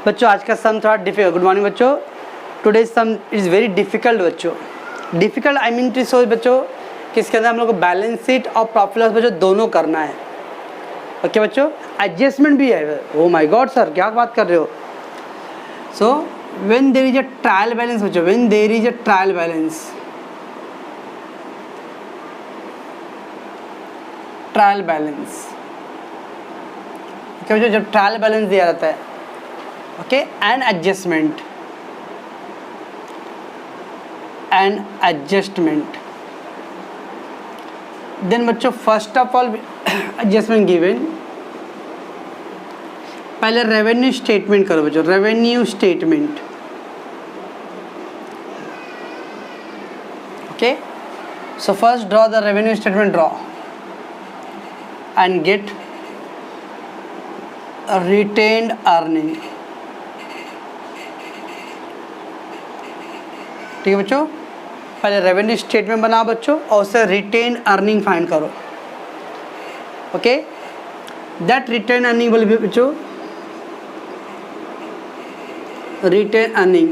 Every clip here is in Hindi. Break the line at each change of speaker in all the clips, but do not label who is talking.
बच्चों आज का सम थोड़ा डिफिकल्ट, गुड मॉर्निंग बच्चों, today some is very difficult बच्चों। डिफिकल्ट आई मीन टू सोच बच्चों कि इसके अंदर हम लोग को बैलेंस शीट और प्रॉफिट लॉस बच्चों दोनों करना है। ओके बच्चों, एडजस्टमेंट भी है। ओ माय गॉड सर क्या बात कर रहे हो। So when there is a trial balance बच्चों, when there is a trial balance, trial balance okay बच्चों, जब ट्रायल बैलेंस दिया जाता है ओके, एंड एडजस्टमेंट देन बच्चों first of all adjustment given, पहले रेवेन्यू स्टेटमेंट करो बच्चों, revenue statement okay. So first draw the revenue statement, draw and get retained earning। ठीक है बच्चों, पहले रेवेन्यू स्टेटमेंट बनाओ बच्चों और उससे रिटेन अर्निंग फाइंड करो। Okay, that retain earning will be बच्चों, retain earning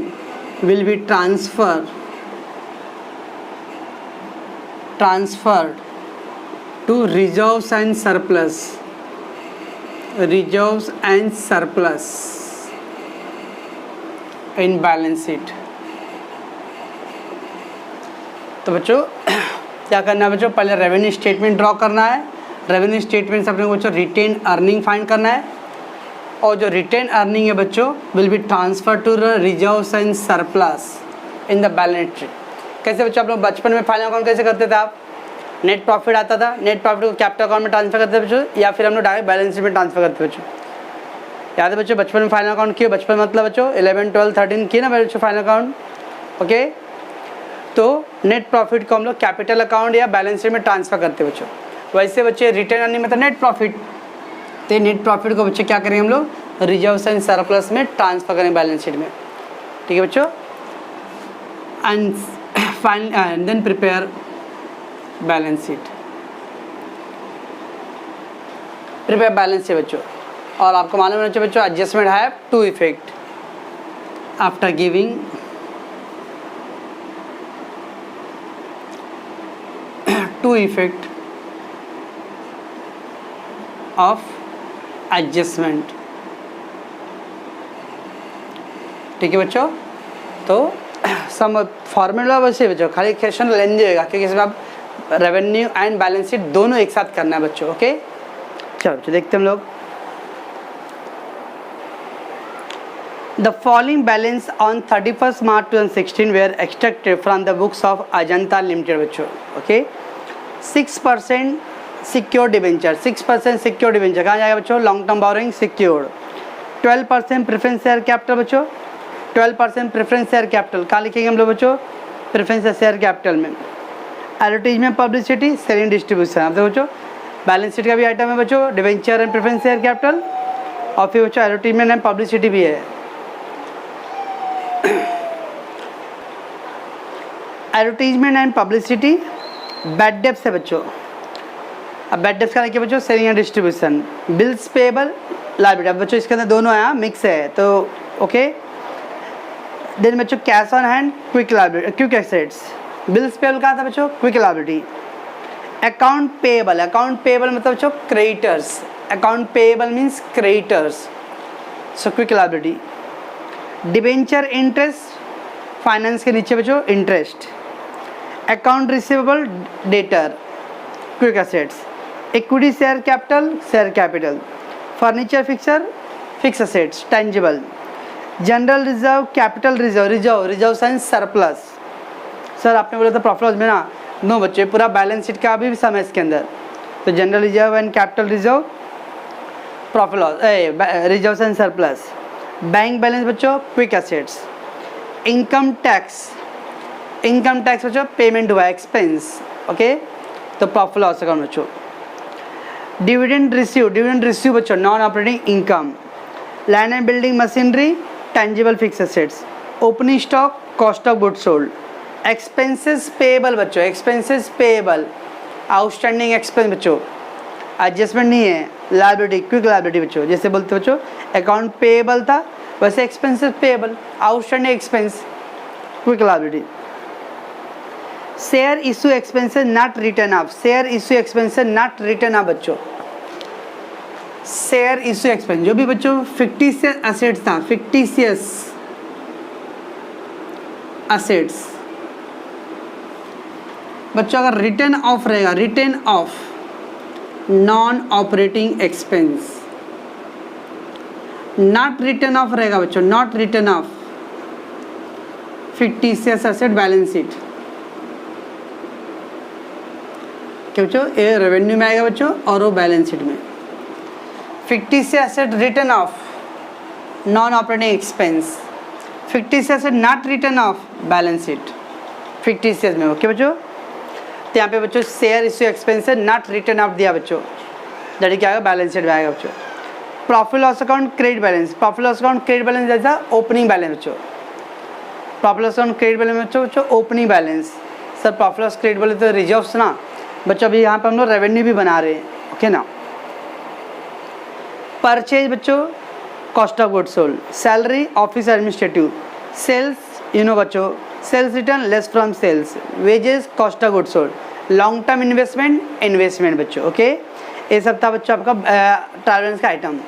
will be transferred to reserves and surplus, reserves and surplus in balance sheet। तो बच्चों क्या करना है बच्चों, पहले रेवेन्यू स्टेटमेंट ड्रॉ करना है। रेवेन्यू स्टेटमेंट से अपने को बच्चों रिटेन अर्निंग फाइंड करना है, और जो रिटेन अर्निंग है बच्चों will be transfer to reserves and surplus in the balance sheet. कैसे बच्चों, आप लोग बचपन में फाइनल अकाउंट कैसे करते थे, आप नेट प्रॉफिट आता था, नेट प्रॉफिट को कैपिटल अकाउंट में ट्रांसफर करते थे बच्चों, या फिर हम लोग डायरेक्ट बैलेंस शीट में ट्रांसफर करते थे बच्चों। याद है बच्चों, बचपन में फाइनल अकाउंट किए, बचपन मतलब बच्चों 11, 12, 13 किए ना बच्चों फाइनल अकाउंट। ओके, तो नेट प्रॉफिट को हम लोग कैपिटल अकाउंट या बैलेंस शीट में ट्रांसफर करते बच्चों। वैसे बच्चे रिटर्न अर्निंग मतलब नेट प्रॉफिट, तो नेट प्रॉफिट को बच्चे क्या करेंगे हम लोग रिजर्व्स एंड सरप्लस में ट्रांसफर करेंगे बैलेंस शीट में। ठीक है बच्चों, and final and then prepare balance sheet, prepare balance sheet बच्चों। और आपको मालूम है बच्चों, adjustment have to effect after giving to effect of adjustment. ठीक है बच्चों, तो सम फॉर्मूला वैसे बच्चों खाली क्वेश्चन लेंदी होगा, क्योंकि इसमें आप रेवेन्यू एंड बैलेंस शीट दोनों एक साथ करना है बच्चों। ओके, चलो देखते हैं हम लोग। The following balance on 31 March 2016 were extracted from the books of Ajanta limited बच्चों। Okay, 6% secured debenture, 6% secured debenture कहाँ जाएगा बच्चों, long term borrowing secured. 12% preference share capital बच्चों, 12% प्रेफरेंस शेयर कैपिटल कहाँ लिखेंगे हम लोग बच्चों, प्रेफरेंस शेयर कैपिटल में। एडवर्टीजमेंट पब्लिसिटी सेलिंग डिस्ट्रीब्यूशन, अब देखो बच्चों बैलेंस शीट का भी आइटम है बच्चों, debenture and preference share capital, और फिर बच्चों एडवर्टीजमेंट एंड पब्लिसिटी भी है। Advertisement and publicity bad debts है बच्चों। अब बैड डेब्ट्स का लिखिए बच्चों selling and distribution. Bills payable liability, अब बच्चों इसके अंदर दोनों है, मिक्स है तो ओके। देन बच्चों cash on hand quick liability, quick assets. Bills payable कहाँ था बच्चों, quick liability. Account payable, account payable मतलब बच्चों creditors, account payable means creditors, so quick liability. Debenture interest, finance के नीचे बच्चों interest. Account receivable debtor, quick assets. Equity share capital, share capital. Furniture fixer, fix assets tangible. General reserve, capital reserve, reserve and surplus. Sir आपने बोला था प्रॉफिट लॉस में ना, नो बच्चे पूरा बैलेंस शीट का भी समय इसके अंदर, तो general reserve and capital reserve, profit loss reserve and surplus. Bank balance बच्चों quick assets. Income tax, income tax बच्चों पेमेंट हुआ एक्सपेंस, ओके, तो प्रॉफिट लॉस अकाउंट बच्चों। डिविडेंड रिसीव बच्चों non operating income. Land and building machinery tangible fix assets. Opening stock cost of goods sold. Expenses payable बच्चों, एक्सपेंसेस पेएबल आउटस्टैंडिंग एक्सपेंस बच्चों, एडजस्टमेंट नहीं है, लायबिलिटी क्विक लायबिलिटी बच्चों। जैसे बोलते बच्चों अकाउंट पेएबल था वैसे expenses payable, outstanding expense, quick liability. Share issue expenses not written of, share issue expenses not written off बच्चों, शेयर इशू एक्सपेंस जो भी बच्चों फिक्टिशियस एसेट्स था, फिक्टिशियस एसेट्स बच्चों अगर रिटर्न ऑफ रहेगा, return of non operating expense, not written of रहेगा बच्चों, not written of fictitious asset balance sheet, क्या बच्चों ये रेवेन्यू में आएगा बच्चों और वो बैलेंस शीट में। Fictitious asset return of non operating expense, fictitious asset not written of balance sheet, fictitious में ओके बच्चों। तो यहाँ पे बच्चों share issue expense not written of दिया बच्चों, दैट क्या आएगा बैलेंस शीट में आएगा बच्चों। Profit loss account credit balance, profit loss account credit balance जैसा ओपनिंग बैलेंस बच्चों, profit loss account credit balance बच्चों opening balance. Sir profit loss credit balance तो रिजर्व्स ना बच्चों, अभी यहाँ पे हम लोग रेवेन्यू भी बना रहे हैं ओके ना। परचेज बच्चों cost of goods sold, salary office administrative, sales बच्चों sales return less from sales, wages cost of goods sold, long term investment investment बच्चों ओके। ये सब था बच्चों आपका ट्रायल बैलेंस का आइटम।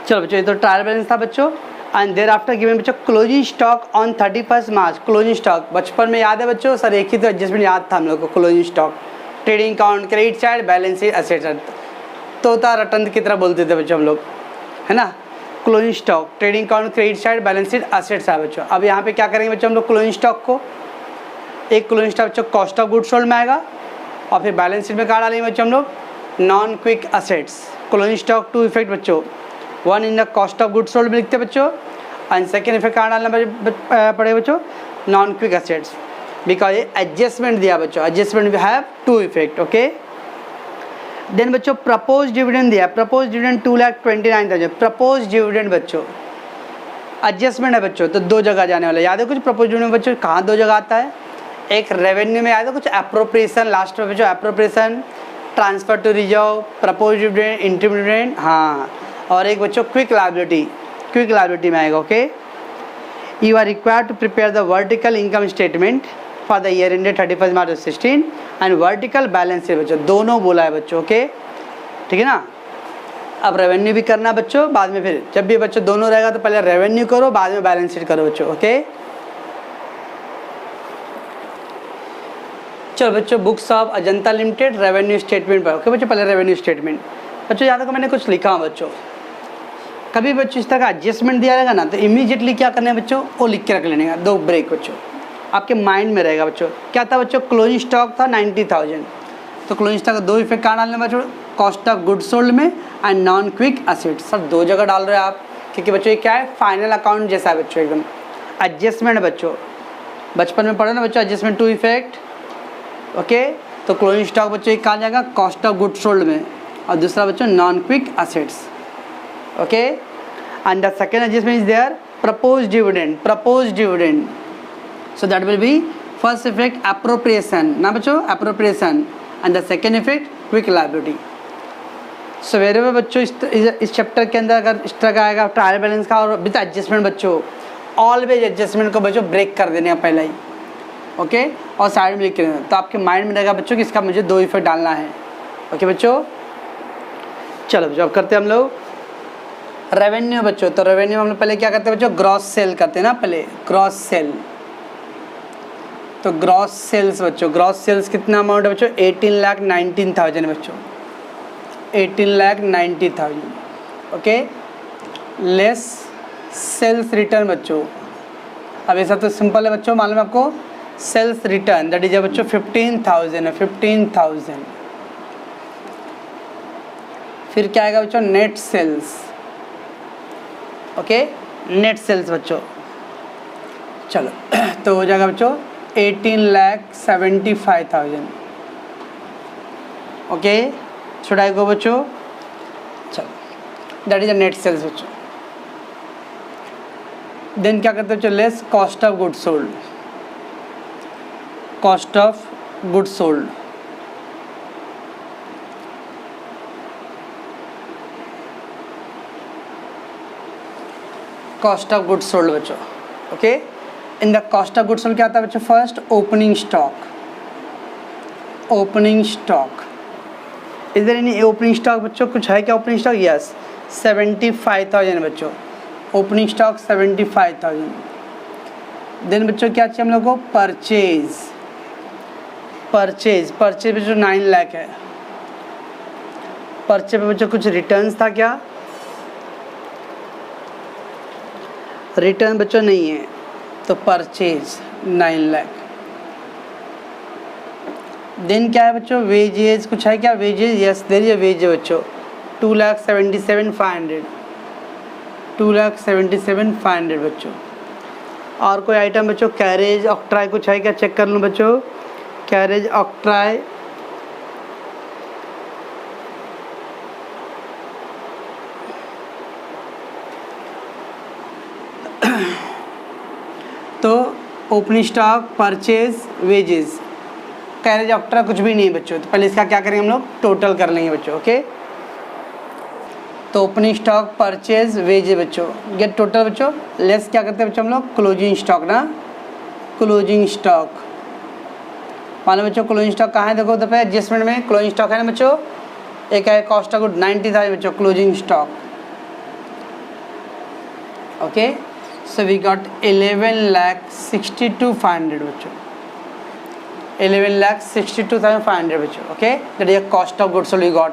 चलो बच्चों ये तो ट्रायल बैलेंस था बच्चों। एंड देर आफ्टर गिवन बच्चों closing stock on 31 March, closing stock बचपन में याद है बच्चों, सर एक ही तो एडजस्टमेंट याद था हम लोग को, closing stock, trading account, credit side, balance sheet, asset side, तोता रटन की तरह बोलते थे बच्चों हम लोग, है ना। Closing stock, trading account, credit side, balance sheet, asset side बच्चों। अब यहाँ पे क्या करेंगे बच्चों हम लोग, क्लोजिंग स्टॉक को, एक क्लोजिंग स्टॉक बच्चों कॉस्ट ऑफ गुड्स सोल्ड में आएगा और फिर बैलेंस शीट में कहाँ डालेंगे बच्चों हम लोग, non quick assets. Closing stock to effect बच्चों, one in the cost of goods sold में लिखते हैं बच्चों, एंड सेकेंड इफेक्ट कहाँ डालना पड़ेगा बच्चों, नॉन क्विक एसेट्स, बिकॉज ये एडजस्टमेंट दिया बच्चों, adjustment we have to effect okay. Then बच्चों प्रपोज डिविडेंड दिया, प्रपोज डिविडेंड 2,29,000, प्रपोज डिविडेंड बच्चों एडजस्टमेंट है बच्चों, तो दो जगह जाने वाला, याद है कुछ प्रपोज डिविडेंड बच्चों कहाँ दो जगह आता है, एक रेवेन्यू में याद है कुछ अप्रोप्रिएशन, लास्ट में बच्चों appropriation, transfer to reserve, propose dividend, interim dividend, हाँ, और एक बच्चों क्विक लायबिलिटी, क्विक लायबिलिटी में आएगा okay. You are required to prepare the vertical income statement for the year ended 31 March 2016 and vertical balance sheet बच्चों, दोनों बोला है बच्चों ओके, ठीक है ना। अब रेवेन्यू भी करना बच्चों बाद में, फिर जब भी बच्चों दोनों रहेगा तो पहले रेवेन्यू करो बाद में बैलेंस शीट करो बच्चों ओके। चलो बच्चों books of Ajanta limited revenue statement पर ओके बच्चों, पहले रेवेन्यू स्टेटमेंट बच्चों, याद रखो मैंने कुछ लिखा हूँ बच्चों, कभी बच्चों इस तरह का एडजस्टमेंट दिया रहेगा ना तो इमीडिएटली क्या करना है बच्चों, वो लिख के रख लेने का, दो ब्रेक बच्चों आपके माइंड में रहेगा बच्चों। क्या था बच्चों, क्लोजिंग स्टॉक था 90,000, तो क्लोजिंग स्टॉक का दो इफेक्ट कहाँ डालने बच्चों, कॉस्ट ऑफ गुड्स सोल्ड में एंड नॉन क्विक एसेट्स, सब दो जगह डाल रहे हैं आप, क्योंकि बच्चों ये क्या है फाइनल अकाउंट जैसा है बच्चों, एकदम एडजस्टमेंट है बच्चों, बचपन में पढ़े ना बच्चों एडजस्टमेंट टू इफेक्ट ओके। तो क्लोजिंग स्टॉक बच्चों कहाँ जाएगा, कॉस्ट ऑफ गुड्स सोल्ड में, और दूसरा बच्चों non quick assets okay. And the second adjustment is there propose dividend, propose dividend, so that will be first effect appropriation ना बच्चों, appropriation and the second effect quick liability। so wherever बच्चों इस चैप्टर के अंदर अगर इस तरह का आएगा ट्रायल बैलेंस का और विद एडजस्टमेंट बच्चों, ऑलवेज एडजस्टमेंट को बच्चों ब्रेक कर देने का पहले ही ओके, और साइड में लिख के तो आपके माइंड में रहेगा बच्चों कि इसका मुझे दो इफेक्ट डालना है ओके बच्चों। चलो बच्चों अब करते हैं हम लोग रेवेन्यू बच्चों, तो रेवेन्यू हम लोग पहले क्या करते हैं बच्चों, ग्रॉस सेल करते हैं ना पहले, ग्रॉस सेल, तो ग्रॉस सेल्स बच्चों, ग्रॉस सेल्स कितना अमाउंट है बच्चों, 18,19,000 बच्चों, 18,90,000 ओके, लेस सेल्स रिटर्न बच्चों। अब ऐसा तो सिंपल है बच्चों, मालूम है आपको, सेल्स रिटर्न दैट इज बच्चों 15,000 है, 15,000। फिर क्या आएगा बच्चों, net sales okay, net sales बच्चों। चलो तो हो जाएगा बच्चों 18,75,000 ओके, शुड आई गो बच्चों, चलो that is a net sales बच्चों। देन क्या करते हैं बच्चों, less cost of goods sold, cost of goods sold cost of goods sold बच्चों। Okay, in the cost of goods sold क्या आता है बच्चों? First opening stock, opening stock. Is there any opening stock बच्चों? कुछ है क्या ओपनिंग स्टॉक? यस, 75,000 बच्चों, ओपनिंग स्टॉक 75,000। देन बच्चों क्या चाहिए हम लोग को? परचेज, परचेज, परचेज बच्चों 9 लाख है। परचेज पे बच्चों कुछ रिटर्न्स था क्या? रिटर्न बच्चों नहीं है, तो परचेज 9 लाख। देन क्या है बच्चों? वेजेस, कुछ है क्या wages? Yes there is wage बच्चों, 2,77,500, 2,77,500 बच्चों। और कोई आइटम बच्चों? कैरेज ऑक्ट्राई, कुछ है क्या? चेक कर लूँ बच्चों, कैरेज ऑक्ट्राई तो opening stock, purchase, wages, carriage ऑक्ट्रा कुछ भी नहीं है बच्चों। तो पहले इसका क्या करेंगे हम लोग? टोटल कर लेंगे बच्चों। ओके, तो ओपनिंग स्टॉक, परचेज, वेजेस बच्चों, गेट टोटल बच्चों, लेस क्या करते हैं बच्चों हम लोग? क्लोजिंग स्टॉक ना, क्लोजिंग स्टॉक। मानो बच्चों क्लोजिंग स्टॉक कहाँ है? देखो तो एडजस्टमेंट में क्लोजिंग स्टॉक है ना बच्चों, एक है कॉस्ट ऑफ गुड 90,000 बच्चों, closing stock. Okay, so we got 11,62,500 बच्चों, 11,62,500 बच्चों। Okay, that is cost of goods sold we got.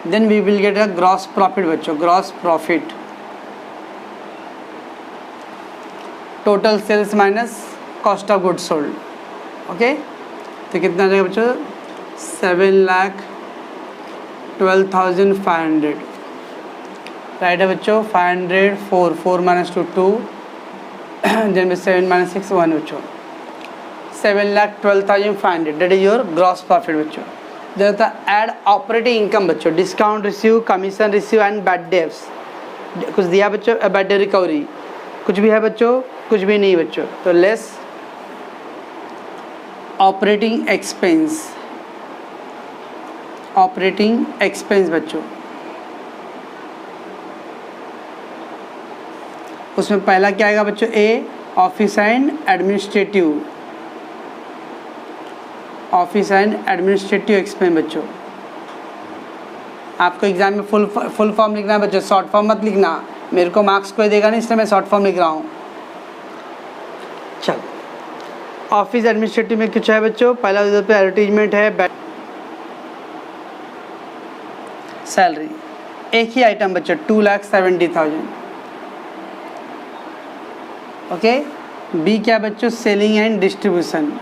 Then we will get a gross profit बच्चों, gross profit, total sales minus cost of goods sold. Okay, तो कितना आ जाएगा बच्चों? 7,12,500 राइट है बच्चों। 500, 4, 4 - 2 2, देन 7 - 6 1 बच्चों, 7,12,500 that is your gross profit बच्चों। देन होता है ऐड ऑपरेटिंग इनकम बच्चों, discount receive, commission receive and bad debts. कुछ दिया बच्चों? बैड डेब रिकवरी, कुछ भी है बच्चों? कुछ भी नहीं बच्चों, तो less operating expense, operating expense बच्चों। उसमें पहला क्या आएगा बच्चों? A, office and administrative, office and administrative expense बच्चों। आपको एग्जाम में फुल फॉर्म लिखना है बच्चों, शॉर्ट फॉर्म मत लिखना, मेरे को मार्क्स कोई देगा नहीं, इसलिए मैं शॉर्ट फॉर्म लिख रहा हूँ। चल, ऑफिस एडमिनिस्ट्रेटिव में कुछ है बच्चों? पहला उधर पे एडवर्टीजमेंट है, सैलरी, एक ही आइटम बच्चों 2,70,000। ओके, बी क्या बच्चों? Selling and distribution,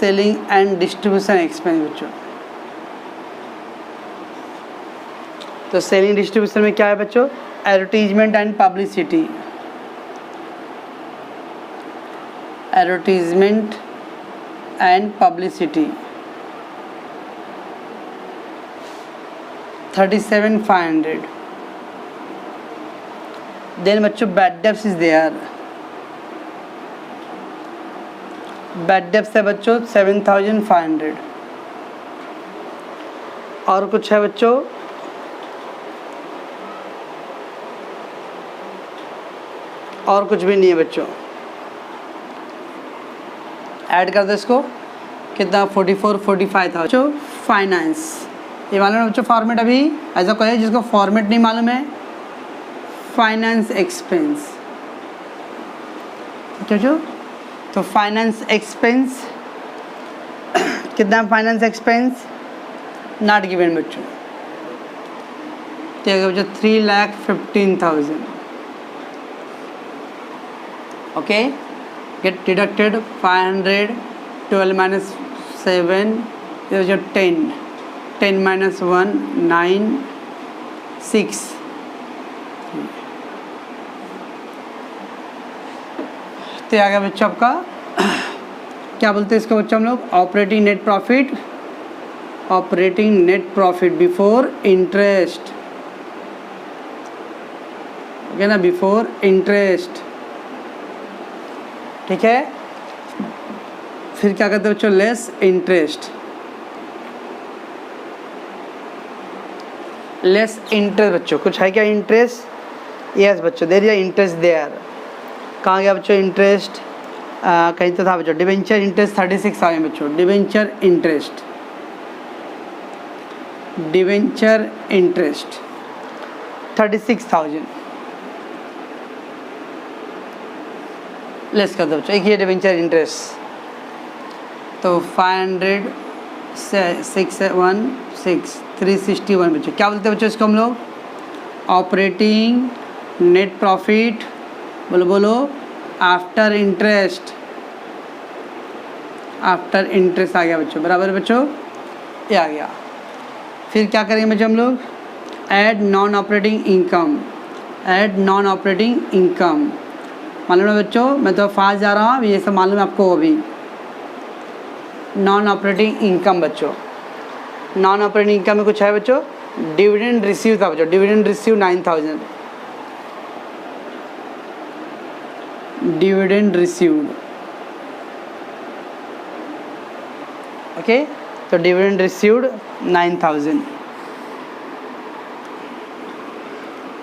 selling and distribution expense बच्चों। तो सेलिंग डिस्ट्रीब्यूशन में क्या है बच्चों? Advertisement and publicity, advertisement and publicity 37,500। Then बच्चों bad debts is there, bad debts है बच्चों 7,500। और कुछ है बच्चों? और कुछ भी नहीं है बच्चों। ऐड कर दो इसको, कितना? 44, 45 था बच्चों। फाइनेंस, ये मालूम है बच्चों फॉर्मेट? अभी ऐसा कोई है जिसको फॉर्मेट नहीं मालूम है? फाइनेंस एक्सपेंस, ठीक है। तो फाइनेंस एक्सपेंस कितना? फाइनेंस एक्सपेंस नॉट गिवन बच्चों, ठीक है बच्चों, 3,15,000। Okay, get deducted 500, 12 - 7 is 10, 10 - 1 9, 6। तो आ गया बच्चों आपका क्या बोलते हैं इसको बच्चों हम लोग? Operating net profit, operating net profit before interest, okay ना, बिफोर इंटरेस्ट, ठीक है। फिर क्या करते हैं बच्चों? लेस इंटरेस्ट, लेस इंटरेस्ट बच्चों, कुछ है क्या? इंटरेस्ट यस बच्चों, देयर इज इंटरेस्ट देयर। कहाँ गया बच्चों इंटरेस्ट? कहीं तो था बच्चों, डिवेंचर इंटरेस्ट 36,000 बच्चों, डिवेंचर इंटरेस्ट 36,000 लेस कर दो बच्चों। एक ये डिवेंचर इंटरेस्ट, तो 500 616 361 बच्चों। क्या बोलते हैं बच्चों इसको हम लोग? ऑपरेटिंग नेट प्रॉफिट, बोलो बोलो, आफ्टर इंटरेस्ट। आफ्टर इंटरेस्ट आ गया बच्चों, बराबर है बच्चों, ये आ गया। फिर क्या करेंगे बच्चों हम लोग? Add non operating income, add non operating income. मालूम है बच्चों, मैं तो फास्ट जा रहा हूँ, ये सब मालूम है आपको। अभी नॉन ऑपरेटिंग इनकम बच्चों, नॉन ऑपरेटिंग इनकम में कुछ है बच्चों? डिविडेंड रिसीव था बच्चों, dividend receive 9,000, dividend received. Okay, तो dividend received 9,000,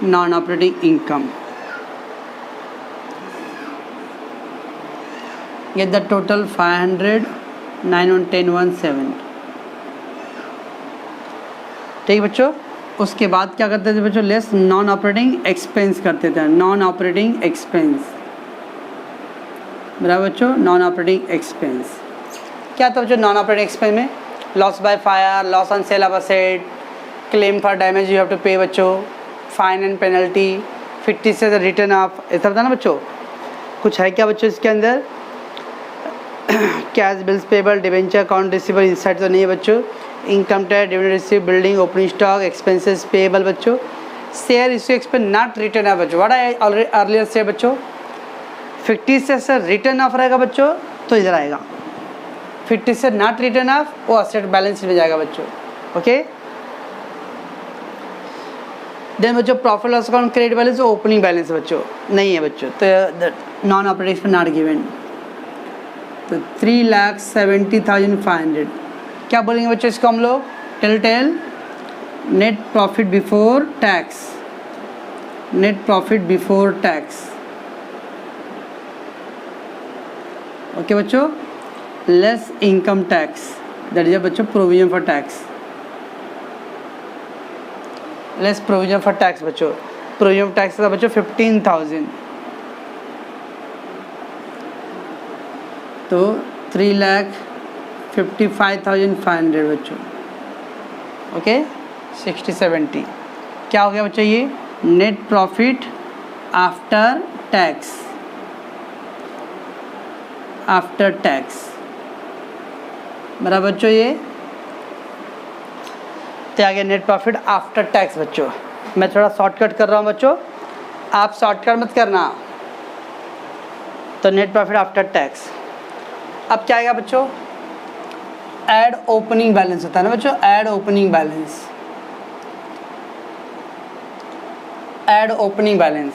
non operating income. Get the total 500 9 1 10 1 7। ठीक बच्चों, उसके बाद क्या करते थे बच्चों? लेस नॉन ऑपरेटिंग एक्सपेंस करते थे, नॉन ऑपरेटिंग एक्सपेंस, बराबर बच्चों, नॉन ऑपरेटिंग एक्सपेंस। क्या था बच्चों नॉन ऑपरेटिंग एक्सपेंस में? Loss by fire, loss on sale of asset, claim for damage you have to pay बच्चों, फाइन एंड पेनल्टी, फिफ्टी से रिटर्न ऑफ, ऐसा था ना बच्चों। कुछ है क्या बच्चों इसके अंदर? Cash bills payable, debenture account receivable, inside तो नहीं है बच्चों। Income tax, dividend receive, building, opening stock, expenses payable बच्चों। Share issue expense not written off बच्चों, व्हाट आई ऑलरेडी अर्लियर से बच्चों। 50 से सर रिटर्न ऑफ रहेगा बच्चों, तो इधर आएगा। 50 से नॉट रिटर्न ऑफ, वो असेट बैलेंस में जाएगा बच्चों। ओके, देन बच्चों profit loss account credit balance, opening balance बच्चों नहीं है बच्चों, तो नॉन ऑपरेटिंग नॉट गिवन। तो 3,70,500। क्या बोलेंगे बच्चों इसको हम लोग? Tell net profit before tax, net profit before tax. Okay बच्चों, less income tax, that is बच्चों provision for tax, less provision for tax बच्चों। प्रोविजन फॉर टैक्स था बच्चों 15,000, तो 3,55,500 बच्चों। ओके, 60-70 क्या हो गया बच्चों? ये net profit after tax, after tax, बराबर बच्चों। ये तो आ गया नेट प्रॉफिट आफ्टर टैक्स बच्चों। मैं थोड़ा शॉर्टकट कर रहा हूँ बच्चों, आप शॉर्टकट मत करना। तो नेट प्रॉफिट आफ्टर टैक्स। अब क्या आएगा बच्चों? ऐड ओपनिंग बैलेंस होता है ना बच्चों, add opening balance, add opening balance.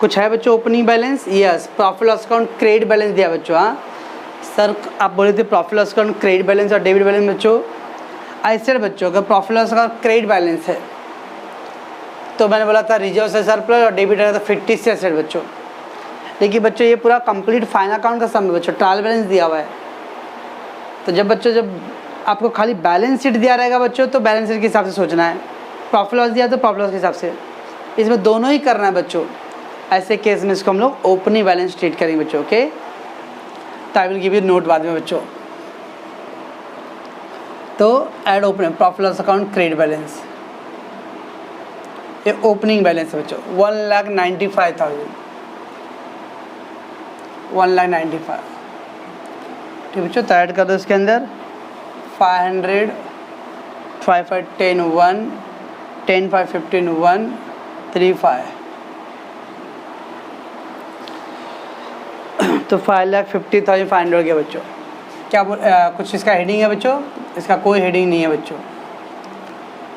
कुछ है बच्चों opening balance? Yes, profit loss account credit balance दिया बच्चों। हाँ सर, आप बोले थे profit loss account credit balance और डेबिट बैलेंस बच्चों। ऐसे बच्चों अगर profit loss account credit balance है तो मैंने बोला था रिजर्व से सरप्लस, और डेबिट है तो 50 से एसेट बच्चों। लेकिन बच्चों ये पूरा कंप्लीट फाइनल अकाउंट का सम है बच्चों, ट्रायल बैलेंस दिया हुआ है। तो जब आपको खाली बैलेंस शीट दिया रहेगा बच्चों, तो बैलेंस शीट के हिसाब से सोचना है। प्रॉफिट लॉस दिया तो प्रॉफिट लॉस के हिसाब से, इसमें दोनों ही करना है बच्चों। ऐसे केस में इसको हम लोग ओपनिंग बैलेंस ट्रीट करेंगे बच्चों। ओके, तो I will give you note बाद में बच्चों। तो add opening profit loss account credit balance, ये ओपनिंग बैलेंस है बच्चों। 1,95,000, 1,95,000। ठीक बच्चों, तो ऐड कर दो इसके अंदर 500 5 5 10 1 10 5 15 1 3 5। तो 5,50,500 हो गया बच्चों। क्या कुछ इसका हेडिंग है बच्चों? इसका कोई हेडिंग नहीं है बच्चों।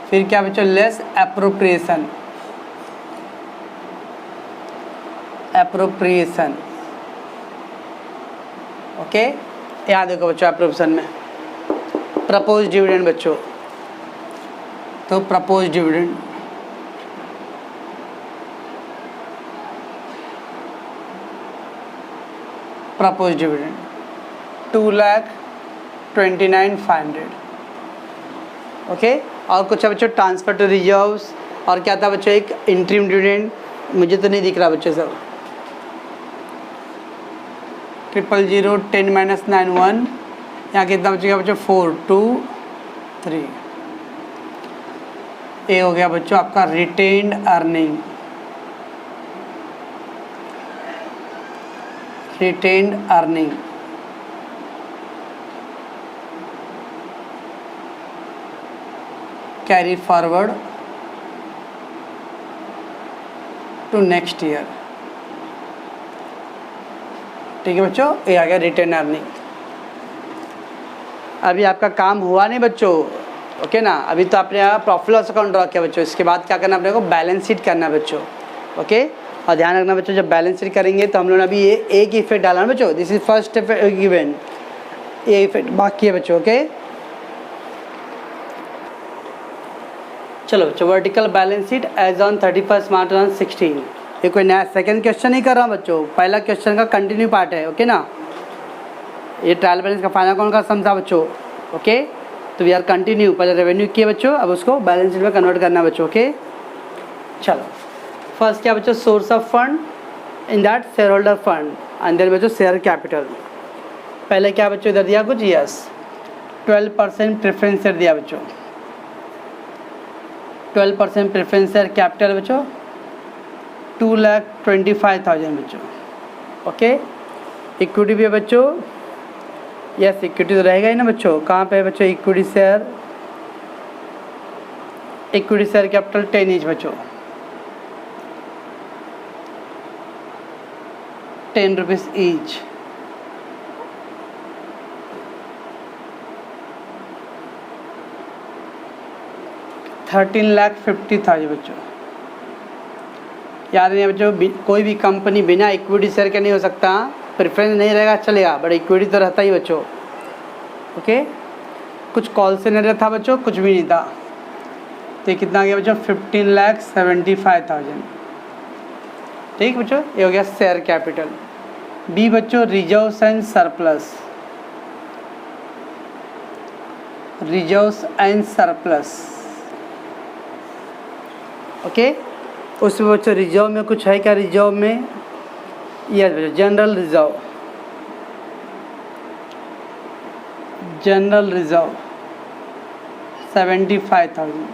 फिर क्या बच्चों? Less appropriation, appropriation. ओके, याद देखो बच्चों एप्रोप्रिएशन में प्रपोज डिविडेंड बच्चों। तो propose dividend propose dividend 2,29,500। Okay, और कुछ है बच्चों ट्रांसफर टू रिजर्व्स, और क्या था बच्चों एक इंटरिम डिविडेंड, मुझे तो नहीं दिख रहा बच्चों सब। 000 10 - 91, यहाँ कितना बचेगा बच्चों 423। ये हो गया बच्चों आपका retained earning, retained earning. Carry forward to next year. ठीक है बच्चों, ये आ गया रिटेन अर्निंग। अभी आपका काम हुआ नहीं बच्चों, ओके ना, अभी तो आपने यहाँ प्रॉफिट लॉस अकाउंट ड्रॉ किया बच्चों। इसके बाद क्या करना अपने को, बैलेंस शीट करना है बच्चों। ओके, और ध्यान रखना बच्चों, जब बैलेंस शीट करेंगे तो हम लोग ने अभी ये एक इफेक्ट डाला है बच्चों, दिस इज फर्स्ट इवेंट, ये इफेक्ट बाकी है बच्चों। ओके, चलो बच्चों, vertical balance sheet as on 31 March 2016। ये कोई नया सेकंड क्वेश्चन नहीं कर रहा बच्चों, पहला क्वेश्चन का कंटिन्यू पार्ट है। ओके ना, ये ट्रायल बैलेंस का फाइनल अकाउंट का सम था बच्चों। ओके, तो वी आर कंटिन्यू, पहले रेवेन्यू किए बच्चों, अब उसको बैलेंस शीट में कन्वर्ट करना है बच्चों। ओके, चलो फर्स्ट क्या बच्चों, source of fund, in that share holder fund, and then बच्चों शेयर कैपिटल। पहले क्या बच्चों इधर दिया कुछ, यस 12% प्रेफरेंस शेयर दिया बच्चों, 12% प्रेफरेंस शेयर कैपिटल बच्चों 2,25,000 बच्चों। ओके, इक्विटी भी है बच्चों, यस इक्विटी तो रहेगा ही ना बच्चों। कहाँ पे है बच्चों equity share, equity share capital 10 each बच्चों, 10 रुपीज़ ईच। $13,50,000 बच्चों। याद नहीं बच्चों, कोई भी कंपनी बिना इक्विटी शेयर के नहीं हो सकता। प्रेफरेंस नहीं रहेगा चलेगा, बट इक्विटी तो रहता ही बच्चों। ओके, कुछ कॉल से नहीं था बच्चों, कुछ भी नहीं था। तो ये कितना आ गया बच्चों, 15,75,000। ठीक बच्चों, ये हो गया शेयर कैपिटल। बी बच्चों reserves and surplus, reserves and surplus. Okay, उसमें बच्चों रिजर्व में कुछ है क्या, रिजर्व में यस बच्चों general reserve, general reserve 75,000।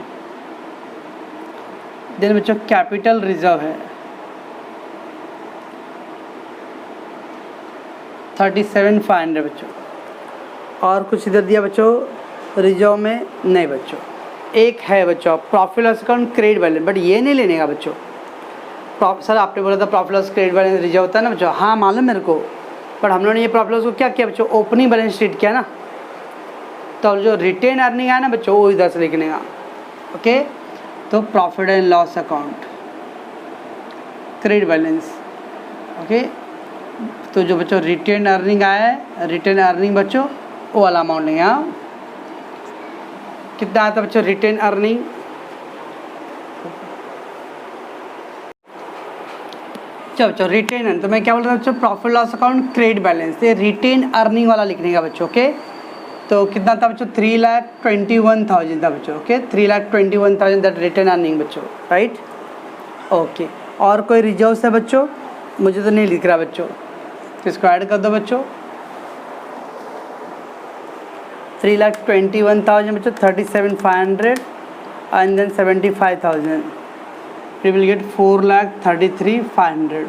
Then बच्चों कैपिटल रिजर्व है 37,500 बच्चों। और कुछ इधर दिया बच्चों रिजर्व में नहीं बच्चों। एक है बच्चों profit loss account credit balance, but ये नहीं लेने का बच्चों। सर आपने बोला था profit loss credit balance reserve होता है ना बच्चों, हाँ मालूम मेरे को, बट हम लोगों ने ये प्रॉफिट लॉस को क्या किया बच्चों, ओपनिंग बैलेंस शीट किया ना, तो जो रिटेन अर्निंग है ना बच्चों वो इधर से लिखने का। ओके, तो profit and loss account credit balance. Okay, तो जो बच्चों रिटेन अर्निंग आया है, रिटेन अर्निंग बच्चों वो वाला अमाउंट लेंगे। हाँ, कितना आता बच्चों रिटेन अर्निंग, चलो बच्चों रिटेन अर्निंग, तो मैं क्या बोल रहा था बच्चों, profit loss account credit balance, ये रिटेन अर्निंग वाला लिखने का बच्चों। ओके, तो कितना था बच्चों, 3,21,000 था बच्चों। ओके, 3,21,000 दैट रिटेन अर्निंग बच्चों, राइट। ओके, और कोई रिजर्व है बच्चों, मुझे तो नहीं लिख रहा बच्चों, तो इसको ऐड कर दो बच्चों। 3,21,000 बच्चों, 37,500 and then 75,000, we will get 4,33,500।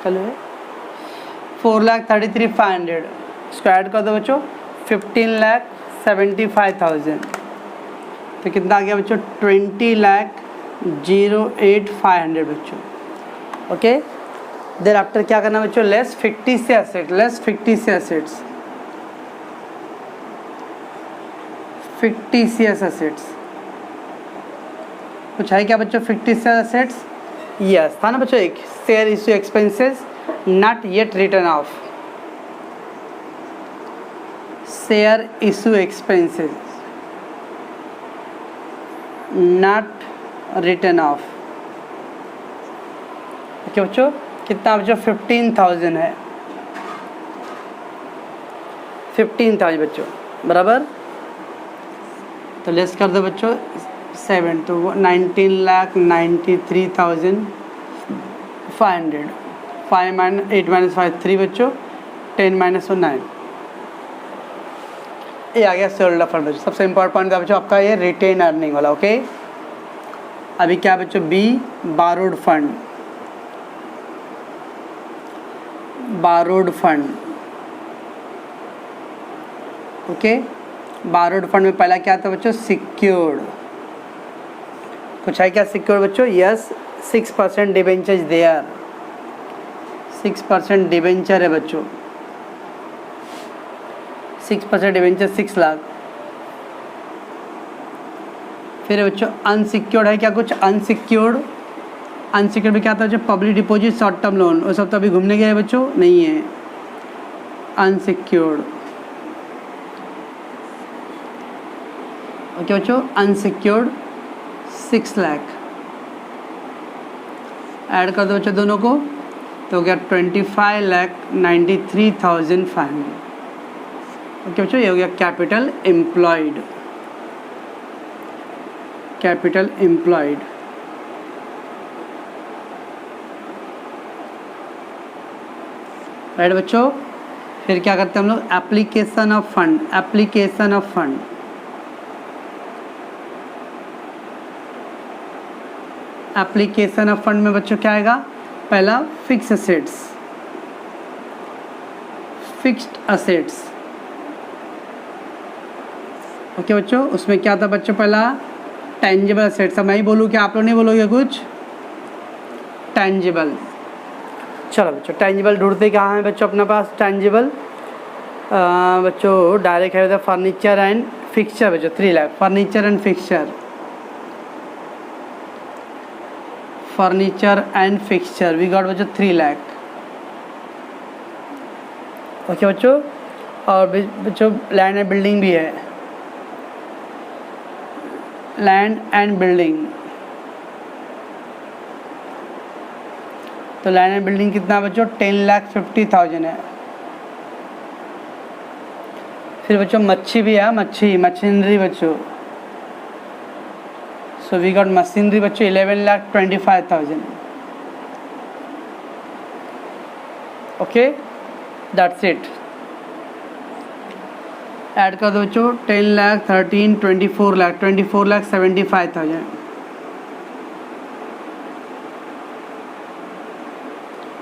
चलो 4,33,500 इसको ऐड कर दो बच्चों, 15,75,000, तो कितना आ गया बच्चों, 20,08,500 बच्चों। ओके, देर आफ्टर क्या करना बच्चों, less fictitious asset, less fictitious assets, fictitious assets कुछ है क्या बच्चों, फिक्टिशियस एसेट्स यस था ना बच्चों, एक share issue expenses not yet return of, share issue expenses not written of. Okay बच्चों, कितना बच्चों 15,000 है, 15,000 बच्चों बराबर। तो लेस कर दो बच्चों 7, तो 19,93,500। 5 - 8 - 5 3 बच्चों, 10 - 1 9। ये आ गया शेयरहोल्डर फंड बच्चों। सबसे इम्पोर्टेंट पॉइंट था बच्चों आपका ये रिटेन अर्निंग वाला। ओके, अभी क्या बच्चों B borrowed fund, borrowed fund. Okay, borrowed fund में पहला क्या था बच्चों सिक्योर्ड। कुछ है क्या सिक्योर्ड बच्चों? Yes, 6% debenture is there, 6% debenture है बच्चों, 6% डिबेंचर 6 लाख। फिर बच्चों अनसिक्योर्ड है क्या कुछ? अनसिक्योर्ड, अनसिक्योर्ड में क्या था बच्चों? Public deposit, short term loan. वो सब तो अभी घूमने गए बच्चों, नहीं है अनसिक्योर्ड। ओके बच्चों, अनसिक्योर्ड 6 लाख। ऐड कर दो बच्चों दोनों को, तो हो गया 25,93,500। ओके बच्चों, ये हो गया capital employed, capital employed. Right बच्चों, फिर क्या करते हैं हम लोग? Application of fund, application of fund. Application of fund में बच्चों क्या आएगा? पहला fix assets, fixed assets. Okay बच्चों, उसमें क्या था बच्चों? पहला टेंजिबल असेट्स। अब मैं ही बोलूँ क्या आप लोग नहीं बोलोगे कुछ? टेंजिबल। चलो बच्चों, टेंजिबल ढूंढते कहाँ है बच्चों अपने पास? टेंजिबल बच्चों डायरेक्ट है फर्नीचर एंड फिक्सचर बच्चों 3 lakh. Furniture and fixture, furniture and fixture we got बच्चों 3 लाख। ओके बच्चों, और बच्चों लैंड एंड बिल्डिंग भी है, लैंड एंड बिल्डिंग। तो लैंड एंड बिल्डिंग कितना बच्चों? 10,50,000 है। फिर बच्चों मच्छी भी है, मच्छी, मशीनरी बच्चों। सो वी गॉट मशीनरी बच्चों 11,25,000। Okay, that's it. ऐड कर दो बच्चों 10 लाख, 13, 24 लाख, 24,75,000।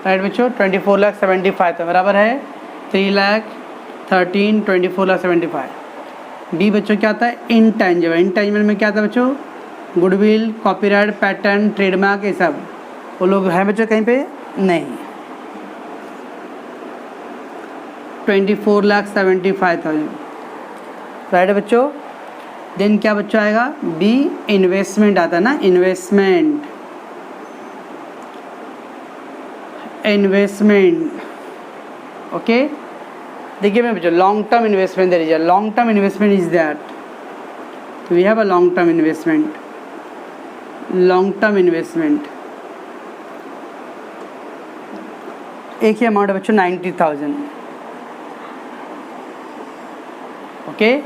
राइट बच्चों, 24,75,000 बराबर है 3 लाख, 13, 24,75,000। बी बच्चों क्या था? इनटेंजिबल। इनटेंजिबल में क्या था बच्चों? गुडविल, कॉपीराइट, पैटर्न, ट्रेडमार्क, ये सब। वो लोग हैं बच्चों कहीं पे? नहीं। 24,75,000। राइट बच्चों, देन क्या बच्चों आएगा? बी इन्वेस्टमेंट आता है ना, इन्वेस्टमेंट, इन्वेस्टमेंट। ओके, देखिए मैं बच्चों लॉन्ग टर्म इन्वेस्टमेंट दे दीजिए। Long term investment is that, तो we have a long term investment, long term investment. एक ही अमाउंट है बच्चों 90,000। ओके,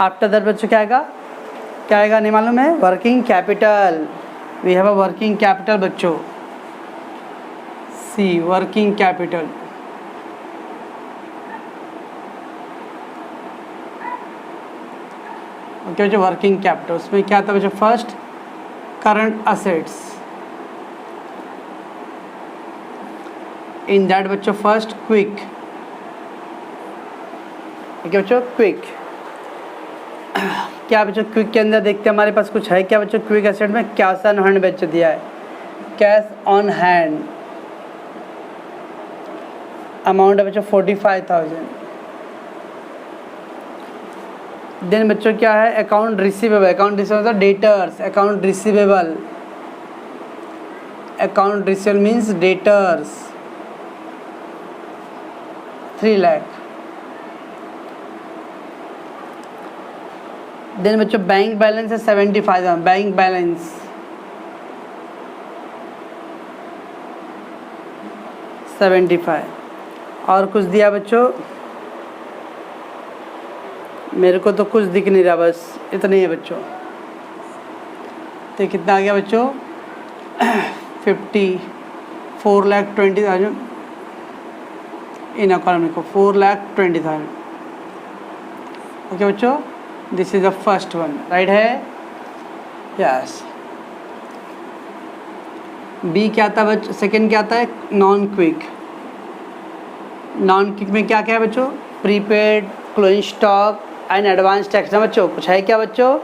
आफ्टर दैट बच्चों क्या आएगा? क्या आएगा नहीं मालूम है? Working capital, we have a working capital बच्चों, सी वर्किंग कैपिटल। ओके बच्चों, वर्किंग कैपिटल उसमें क्या था बच्चों? First current assets, in that बच्चों फर्स्ट क्विक। ओके बच्चों, क्विक। क्या बच्चों क्विक के अंदर देखते हैं हमारे पास कुछ है क्या बच्चों? क्विक एसेट में कैश ऑन हैंड बच्चों दिया है, कैश ऑन हैंड अमाउंट है बच्चों 45,000। देन बच्चों क्या है? Account receivable, account receivable debtors, account receivable, account receivable means debtors 3 lakh. Then बच्चों बैंक बैलेंस है 75,000, बैंक बैलेंस 75 और कुछ दिया बच्चों, मेरे को तो कुछ दिख नहीं रहा, बस इतना ही है बच्चों। तो कितना आ गया बच्चों 4,20,000 इन अकॉनमी को 4,20,000। ओके बच्चों, this is the first one, right है, यस। बी क्या था बच्चों, सेकंड क्या आता है नॉन क्विक। नॉन क्विक में क्या क्या है बच्चों, prepaid, closing stock and advance tax ना बच्चों, कुछ है क्या बच्चों,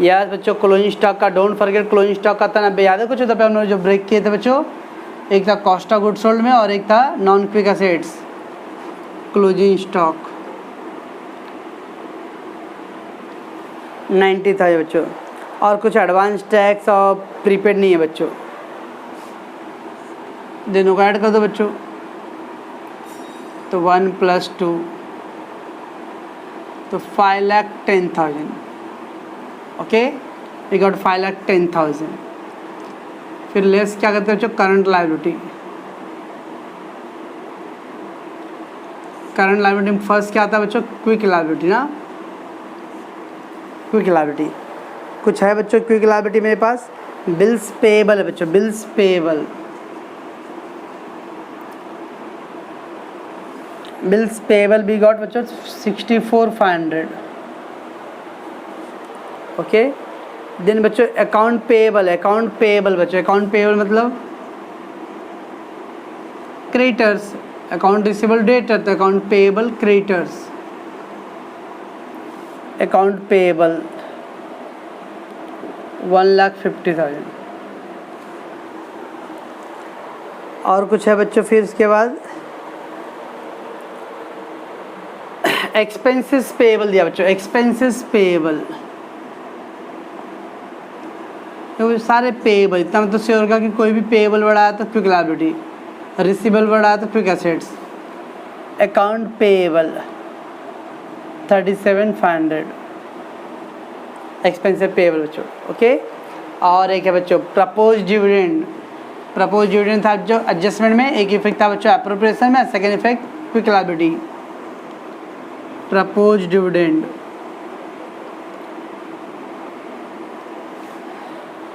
यस बच्चों। क्लोजिंग स्टॉक का डोंट फॉरगेट, क्लोजिंग स्टॉक का था 90, याद है कुछ होता है, हमने जो ब्रेक किए थे बच्चों, एक था कॉस्ट ऑफ गुड्स सोल्ड में और एक था non quick assets closing stock 90 था ये बच्चों। और कुछ एडवांस टैक्स और प्रीपेड नहीं है बच्चों, दोनों को ऐड कर दो बच्चों, तो 1 + 2 तो 5,10,000। Okay, we got 5,10,000। फिर लेस क्या करते हैं बच्चों, करंट लायबिलिटी। करंट लायबिलिटी में फर्स्ट क्या आता है बच्चों, क्विक लायबिलिटी ना, क्विक लायबिलिटी। कुछ है बच्चों क्विक लायबिलिटी मेरे पास, बिल्स पेएबल है बच्चों, bills payable. Bills payable we got बच्चों 64,500। ओके, देन बच्चों अकाउंट पेएबल, अकाउंट पेएबल बच्चों, अकाउंट पेएबल मतलब क्रेडिटर्स, अकाउंट रिसीवेबल डेटर, तो account payable creditors, account payable 1,50,000। और कुछ है बच्चों फिर इसके बाद एक्सपेंसेस पेएबल दिया बच्चों, एक्सपेंसेस पेएबल, तो सारे पेएबल, इतना मतलब श्योर होगा कि कोई भी पेएबल वर्ड आया तो क्विक लायबिलिटी, रिसीवेबल वर्ड आया तो quick assets. Account payable 37,500 expensive payable बच्चों। ओके, और एक है बच्चों प्रपोज डिविडेंड। प्रपोज डिविडेंड था जो एडजस्टमेंट में, एक इफेक्ट था बच्चों एप्रोप्रिएशन में, second effect quick liability. Propose dividend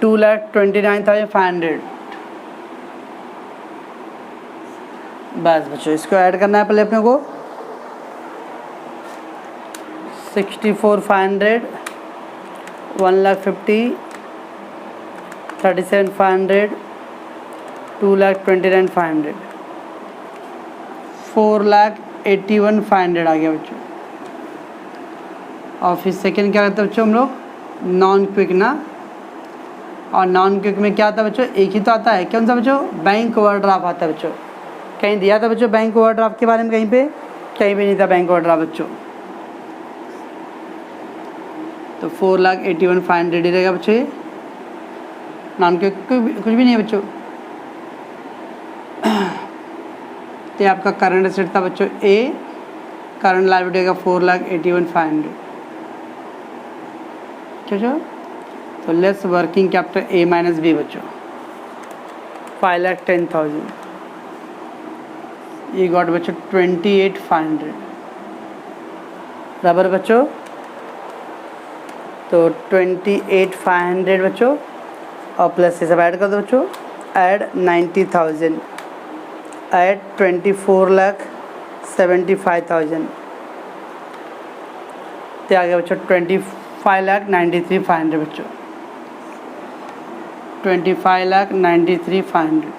2,29,500। बस बच्चों इसको ऐड करना है पहले अपने को, 64,500, 1,50,000, 37,500, 2,29,500, 4,81,500 आ गया बच्चों। और फिर सेकेंड क्या करते हैं बच्चों हम लोग, नॉन क्विक ना, और नॉन क्विक में क्या आता है बच्चों, एक ही तो आता है, कौन सा बच्चों, बैंक ओवरड्राफ्ट आता है बच्चों। कहीं दिया था बच्चों बैंक ओवरड्राफ्ट के बारे में, कहीं पे कहीं भी नहीं था बैंक ओवरड्राफ्ट बच्चों। तो 4,81,500 रहेगा बच्चों, ये नॉन क्विक कुछ भी नहीं है बच्चों। तो आपका करंट एसेट था बच्चों ए, करंट लायबिलिटी का 4,81,500। बच्चों तो less working capital A minus B बच्चों 5,10,000। ये गॉट बच्चों 28,500 बराबर बच्चों, तो 28,500 बच्चों, और प्लस ये सब ऐड कर दो बच्चों, ऐड 90,000, ऐड 24,75,000, तो आ गया बच्चों 25,93,500 बच्चों, 25,93,500।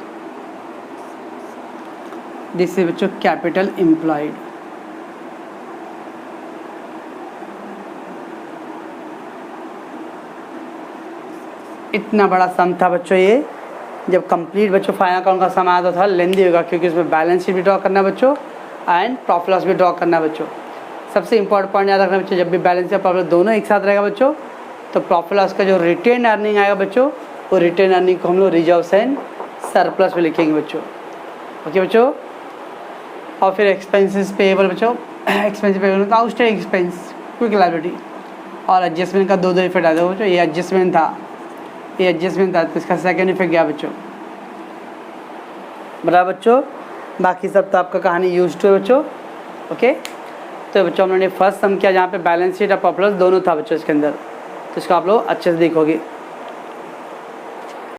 दिस इज बच्चों कैपिटल एम्प्लॉयड। इतना बड़ा सम था बच्चों ये, जब कंप्लीट बच्चों फाइनल अकाउंट का सम आया तो था लेंदी होगा, क्योंकि इसमें बैलेंस शीट भी ड्रॉ करना है बच्चों एंड प्रॉफिट लॉस भी ड्रॉ करना है बच्चों। सबसे इंपॉर्टेंट पॉइंट याद रखना बच्चों, जब भी बैलेंस या प्रॉफिट दोनों एक साथ रहेगा बच्चों, तो प्रॉफिट लॉस का जो रिटेन अर्निंग आएगा बच्चों, वो रिटेन अर्निंग को हम लोग रिजर्व्स एंड सरप्लस में लिखेंगे बच्चों। ओके बच्चों, और फिर एक्सपेंसेस पेएबल बच्चों, एक्सपेंस पेएबल का आउटस्टैंडिंग एक्सपेंस, क्विक लायबिलिटी, और एडजस्टमेंट का दो इफेक्ट आता है बच्चों। ये एडजस्टमेंट था, ये एडजस्टमेंट था, तो इसका सेकेंड इफेक्ट गया बच्चों, बराबर बच्चों। बाकी सब तो आपका कहानी यूज टू है बच्चों। ओके, तो बच्चों हम लोगों ने फर्स्ट सम किया जहाँ पे बैलेंस शीट और प्रॉफिट लॉस दोनों था बच्चों इसके अंदर, तो इसको आप लोग अच्छे से देखोगे।